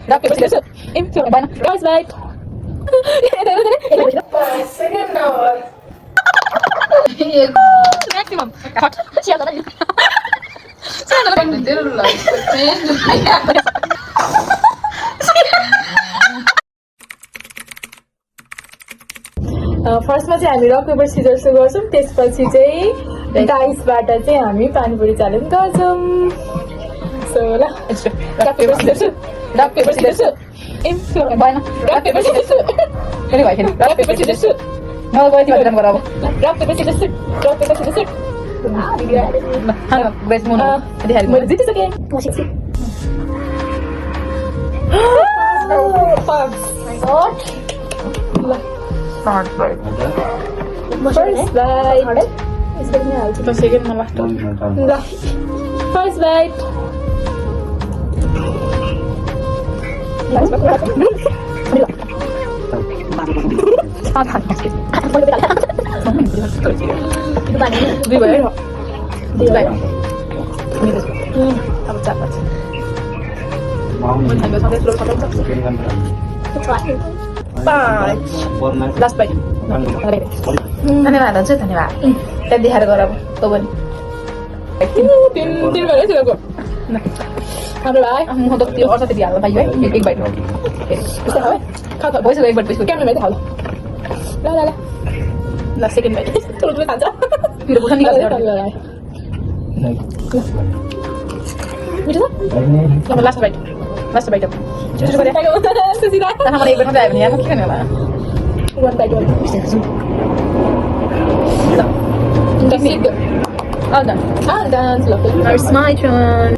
Rock, paper, scissors, shoot. Guys, wait. Second hour. Maximum. Cut. फर्स्टमा चाहिँ हामी rock paper scissors गर्छौँ, त्यसपछि चाहिँ डाइसबाट चाहिँ हामी पानीपुरी च्यालेन्ज गर्छौँ। सो ल rock paper scissors rock paper scissors भएन रक पेपर सिजर्स फेरि भयो फेरि रक पेपर सिजर्स मलाई गयो तिमीले काम गर अब rock paper scissors rock paper scissors बेस मुन मैले जितिसकेँ। First bite. Second last one. First bite. Last bite. धन्यवाद हुन्छ धन्यवाद त्यहाँ देखाएर गर अब तँ पनि हाम्रो भाइ म त त्यो अर्थ त्यति हाल्नु पाइयो है एक बाइट त्यस्तै खाऊ है खाऊ त भइसक्यो एक बाइट त्यसको क्यामेरा खाऊ ल ल ल ल सेकेन्ड बाइट ठुलो ठुलो खान्छ मेरो बुझ्न निकाल्छ मिठो छ अब लास्ट बाइट अब छिटो गरे मलाई एक बाइट मात्रै आयो भने यहाँ के गर्ने होला one bite one. All done. All done. Lovely. Now it's my turn.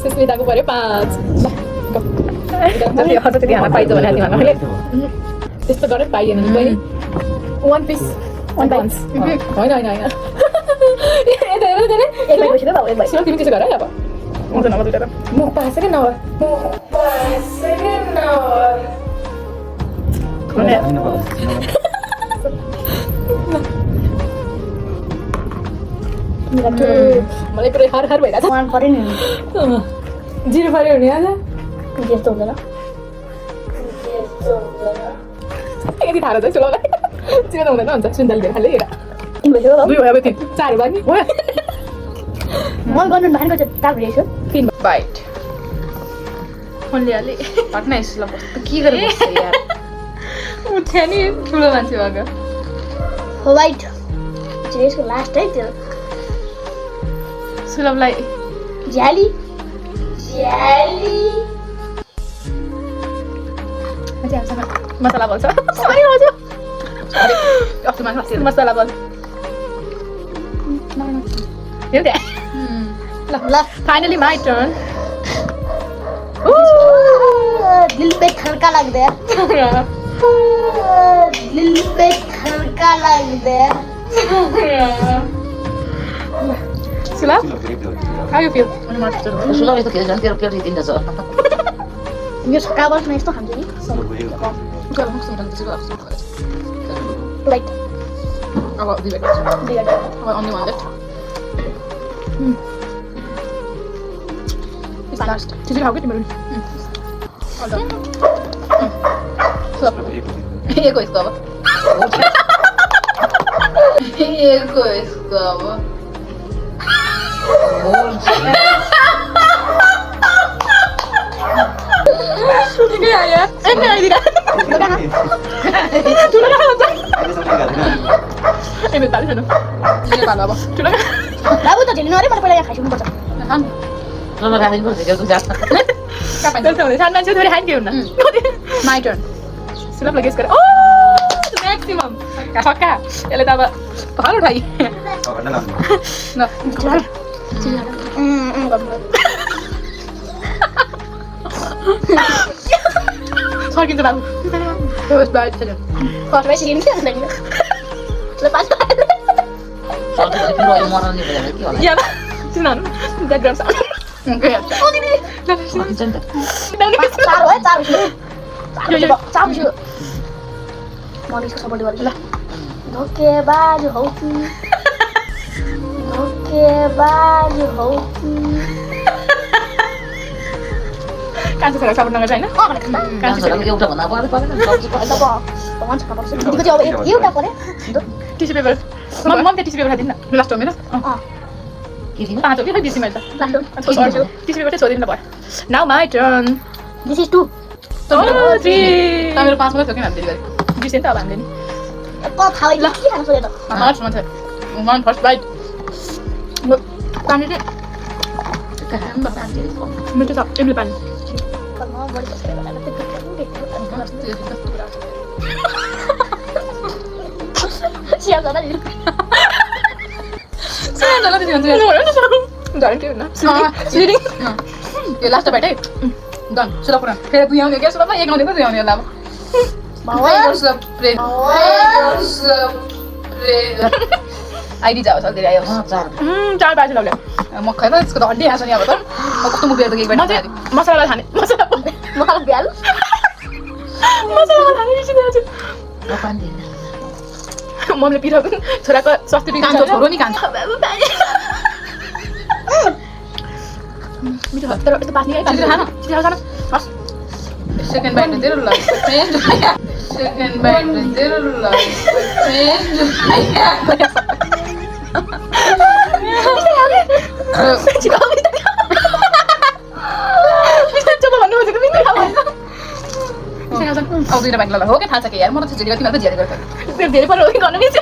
Susmita को परे 5. जब ये हाथ से दिया ना पाई तो बना दिया ना पहले. इस तो गरे पाई है ना पहले. One piece. One bite. नहीं. ये दे. एक बाइट बची तो बाव एक बाइट. सिर्फ तीन किसी करे अब. मुझे ना बताओ. मुँह पास से ना मलाई पुरै हर भइरहेको छ वान पऱ्यो नि जिरो पऱ्यो भने आज यस्तो हुँदैन यति थाहा छ सुलाउलाई चिनो हुँदैन हुन्छ सुन्दर लिएर खाले हेर दुई भयो अब तिन चार भयो नि म गर्नु नखानेको चाहिँ चार भइरहेको छु 3 बाइट अलिअलि घटना यसो ल के गरेर बस्छ यार उठ्या नि ठुलो मान्छे भएको वाइट चाहिँ यसको लास्ट है त्यो सुलभलाई झ्याली अझै हामीसँग मसला बोल्छ सरी हजुर मसला बोल ल फाइनली माई टर्न दिल पे ठनका लग गया दिल पे ठनका लग गया Sulap, how you feel? Sulap itu kayak jangan tiap ditindas so. Ini sekarang nih itu hamil. Bukan maksud dan sulap. Like, About the About only one left. It's last. Did you have it, Maroon? All done. Sulap. ये कोई इसका ये कोई इसका Ini ya, ini tidak. Sudah kan? Ini tadi sana. Ini apa apa? Sudah kan? lalu tadi ini orang pada yang kasih muka. Kan? Kalau nggak itu juga tuh jatuh. Kapan? Terus sana nanti dari hand game na. My turn. Sudah lagi sekarang. Oh, maximum. Kakak, ya lihat apa? Kalau lagi. No. Sorry kita tahu. Terus balik saja. Kalau saya sini kan lagi. Lepas. Soalnya dari dulu yang orang ini banyak lagi orang. Iya, sinan. Udah gram sama. Oke. Oh ini. Cantik. Taruh sih. Taruh sih. Mau diskus sama dua lah. Oke, baju hoki. Oke, baju hoki. कान्छो छोरा support नगर्छ होइन कान्छो छोराको एउटा भन्दा परेन सब्जी अन्त भगवान छक्का पर्छ दिदीको चाहिँ अब एउटा परे tissue paper mummy tissue paper खाइदिनु न लास्ट हो मेरो के दिनु 5 हो कि खै बेसी मैले त लास्ट टिस्यु पेपर चाहिँ छोडिदिनु त भयो now my turn this is 2 3 मेरो 5 मात्रै थियो कि हामीले गरे बिर्सेँ नि त अब हामीले नि खाइ ल के खान सोधे त फर्स्ट मात्रै वान फर्स्ट बाइट पानी चाहिँ मिठो छ इमली पानी बडी कसरी बनाएर सिया जाँदा नि यो लास्ट बाइट है डन सुला पुरा फेरि 2 आउने क्या सुला 1 आउने पो 2 आउने होला अब आइडी जाओ सर धेरै आयो 4 बाजी लाग्यो म खै त यसको त हड्डी आछ नि अब त कस्तो मुभी त एक बाइट मसला खाने मसला भ्याल खाने बिर्सिनु आज मम्मीले पिरो छोराको स्वास्थ्य बिगार्छ छोरो नि खान्छ मिठो तर यस्तो बास्ने है खान हस् सेकेन्ड बाइट तेरो ल सेकेन्ड बाइट तेरो ल अब 2 बाइट ल हो के थाहा छ कि यार म त झिरी गर्छु तिमीहरु त झिरी गर्छ धेरै पर हो कि गर्नु मिल्छ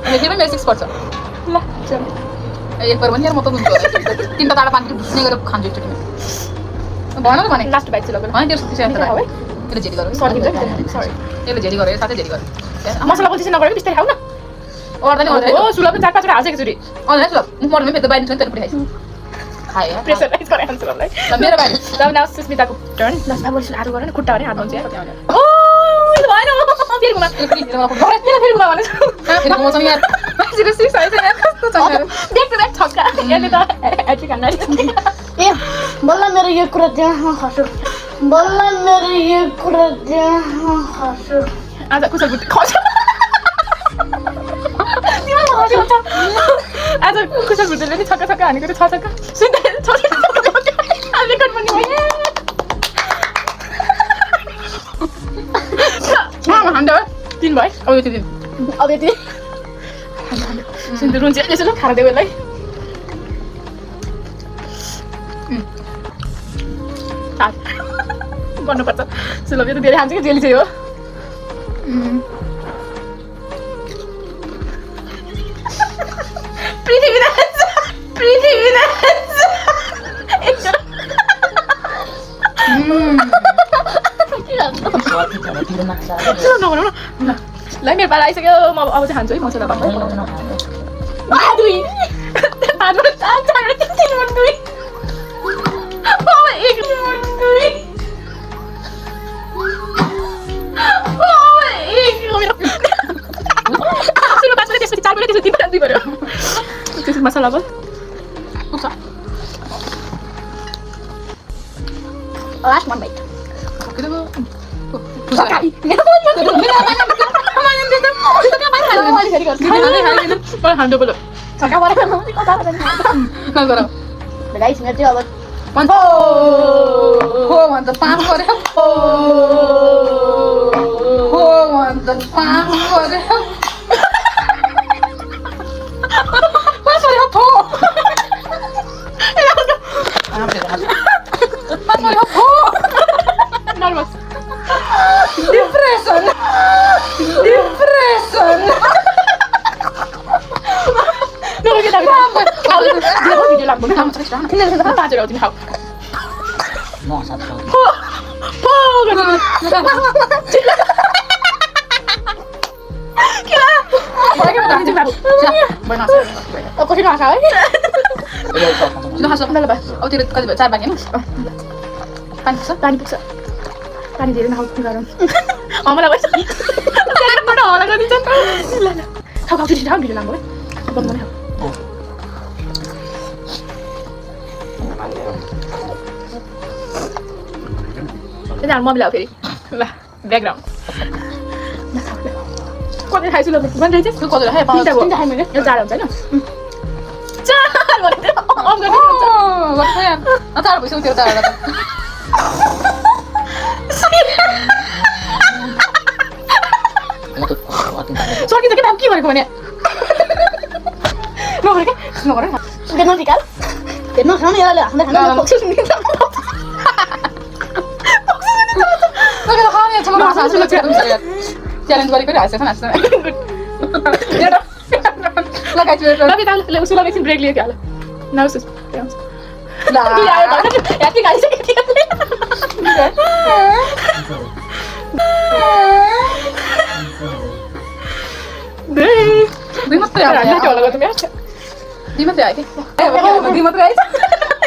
धेरै मेरो 6 पर्छ ल चल एक पर पनि यार म त बुझ्छु 3 ताडा पानी भुस्ने गरेर खान्छु एकचोटी भन न भने लास्ट बाइट चाहिँ लगेर हैन तेरो सुत्ति छ त है त्यसले झिरी गर्यो सरी त्यसले झिरी गर्यो साथै झिरी गर्यो मसला बोल्दै नगरे बिस्तारै खाऊ न ओर्दा नि ओर्दा ओ सुला पनि 4-5 वटा हाल्छ एकचोटी अझै सुला म मर्नु मेरो बाइट छ नि तेरो पनि खाइस खाए प्रेसराइज गरे हाल्छ मलाई ल मेरो बाइट अब नाउ सुस्मिताको टर्न ल साबो हात गरेन खुट्टा भने हात हुन्छ यार ओ यो भएन फेरि गुमा फेरि गुमा भने फेरि गुमाउँछ नि यार सिरियसली सही छ यार कस्तो छ यार ब्याक टु ब्याक छक्का यसले त एट्रिक हान्दै ए बल्ल मेरो यो कुरा त्यहाँ खस्यो बल्ल मेरो यो कुरा त्यहाँ खस्यो आज कुशल बुद्धि खस्यो आज कुशल बुद्धीले नि छक्का छक्का हानेको छ छक्का सुन्दै छ आज रेकर्ड पनि भयो हान्दा 3 भयो अब यो 3 अब यति सुन्दै रुन्छ यसो खाना देऊ यसलाई गर्नुपर्छ सुलभ यो त धेरै हान्छ कि जेली चाहिँ हो ल मेरो पाला आइसक्यो म अब चाहिँ खान्छु है मसला भन्दै मसला बोल लास्ट one bite guys मेरो चाहिँ अब पानी पुग्छ पानी धेरै नखाऊ गरम मलाई भइसक्यो प्याकेटबाट हला गरिदिन्छ नि ल ल खाऊ खाऊ छिटो खाऊ भिडियो लामो है बनाउने खाऊ त्यही मम्मी ल्याऊ फेरि ल ब्याकग्राउन्ड कति खाइछु ल भनिरहेछ कति खाएँ तिनवटा खाएँ मैले यो 4 हुन्छ होइन 4 भनेर अफ गरिदिनु हुन्छ 4 भइसक्यो त्यो 4 गरेको भने नगरे के नगरे Dia mau dikal. Dia mau sana ya lah. Anda fokus ni. Nggak खाने cuma masalah sudah tidak bisa lihat. Challenge गरेको रहेछ खाना आस्ते लगाइ छु ल बिता उसलाई एकछिन ब्रेक लियो क्या ल न उस ल याति गाइसक्यो दुई मात्रै आयो के होला गर्नु म्याच दुई मात्रै आयो के दुई मात्रै आइछ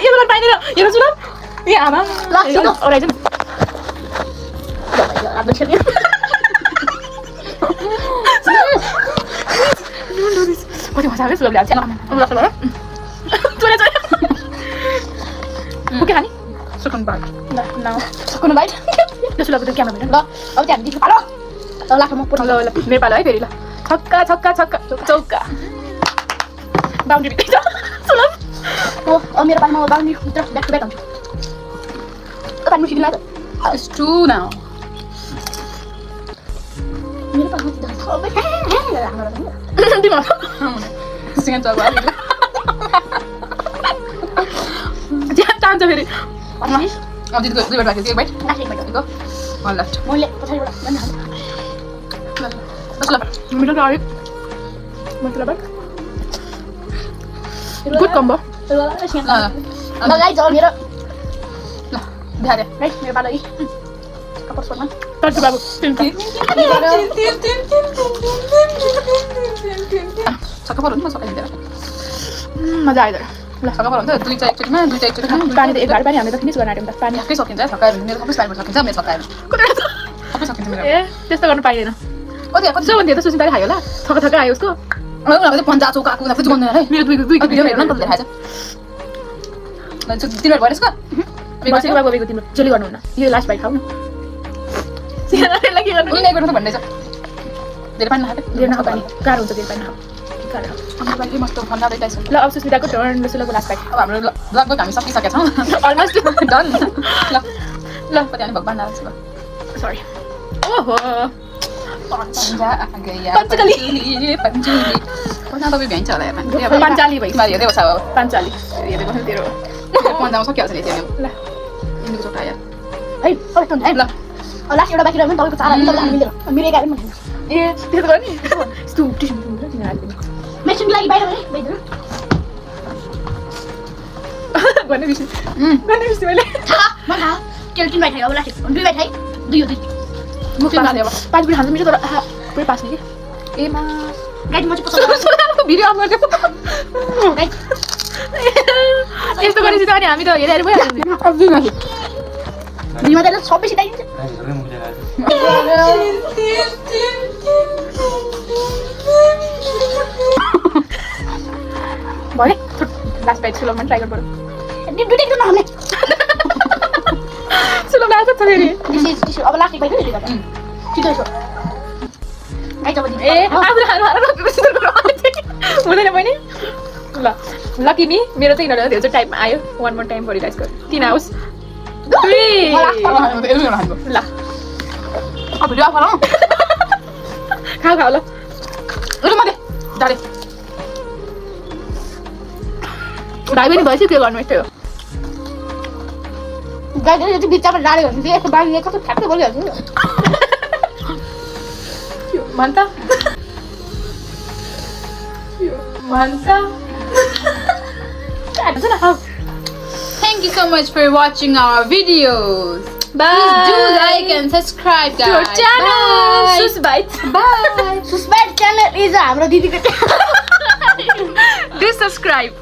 यो बेला पाइदैन यो सुन ए आमा ल सुन ओराइज Ada sini. Kau tengok saya sudah belajar lah. Ulah sudah. Coba. Oke hani? Second bite. Nah. Sekon baik. Dia sudah betul kamera. Lo, au jangan di kepala. Lah kamu pun. Lo Nepal ai फेरि ल. छक्का. Boundary beat. Sulam. Oh, मेरो पानी mau boundary terus back to back. Kapan mesti dilatih? It's true now. मेरो पानी tidak. Oh, Di mana? Singan coba. Jangan फेरि. panas. अब दिदीको दुई बार बाकी बाइट Nasi baik. दिदीको one left. Mulai putarin ulang. Mana? Terus lah. Minum lagi. Masih lebar. Good combo. Lah. Lah guys, jangan मेरो. Lah, dah ada. Guys, मेरो पालो इ. Kapur semua. Terus bagus. Saka पर्यो नि म सकाइ दिएर. मजा आइदियो. ल सका पर्यो नि त दुईटा एकचोटीमा पानी त एक घाट पानी हामीले त फिनिस गर्न आँट्यौँ त पानी आफै सकिन्छ सकाएर मेरो सबै पानी सकिन्छ मेरो सकाएर सबै सकिन्छ मेरो ए त्यस्तो गर्न पाइदैन कति सबभन्दा त सुसिताले खायो होला थका आयो उसको उनीहरूले पन्जा चौका आएको उनीहरू चाहिँ है मेरो दुई भिडियो हेर्न नि त देखाएछ तिमीहरू भएर यसको बसेको बाबु बेको तिम्रो जेली गर्नुहुन्न यो लास्ट बाइट खाऊ न के गर्नु उनीहरू गर्नु भन्दैछ धेरै पानी नखाए धेरै नखाऊ पानी गाह्रो हुन्छ धेरै पानी नखाऊ गाह्रो मस्त ठन्डा रहेछ ल अब सुस्मिताको टर्न सुलको लास्ट बाइट अब हाम्रो लगभग हामी सकिसकेका छौँ अलमोस्ट डन ल पति अनि भगवान नारायण शिव सरी ओहो पन्जा गया पञ्चली पन्जा त भ्याइन्छ होला यार पञ्चाली भइ मारि हेर्दै बस्छ अब पञ्चाली हेर्दै बस्नु तेरो पन्जामा सकिहाल्छ नि त्यो ल इन्डिको छोटा यार है अब त है ल लास्ट एउटा बाँकी रह्यो भने तपाईको चार हाल्नु त मिलेर मेरो एक हाल्नु ए त्यसो गर्ने यस्तो टिसु किन हाल्दिनु मेसिनको लागि बाहिर भने बाहिर गर्ने बिस मैले म थाहा केल्टिन बाइट खायो अब लास्ट दुई बाइट खाइ दुई हो दुई मुख पाल्यो अब 5 मिनेट हाल्नु मिल्छ तर पुरै पास्ने कि ए मा गाइड म चाहिँ पछाडि भिडियो अन गर्दै गाइड यस्तो गरेपछि त अनि हामी त हेरेर भइहाल्छ अब दुई माथि दुईमा त सबै सिधाइदिन्छ भने लास्ट बाइट सुलभमा ट्राई गर्नु पर्यो दुईटा किन नहाल्ने सुलभ लाग्छ त फेरि टिसु अब लास्ट एक बाइट दुईटा ठिकै छ गाइड अब ए आफूले खानु हुँदैन बहिनी ल लकी मी मेरो चाहिँ यिनीहरू धेरै चाहिँ टाइममा आयो one more time for you guys किन आओस् ल अब भिडियो आफू खाऊ ल माथि जाडे भाइ पनि भएपछि के गर्नु यस्तै हो गाइड यो चाहिँ बिचमा डाले भने चाहिँ यस्तो बारीले कस्तो ठ्याक्कै बोलिहाल्छ नि Manta. Manta. Thank you so much for watching our videos. Bye. Please do like and subscribe, guys. To our channel. Susbite. Bye. Susbite channel is हाम्रो दिदीको Do subscribe.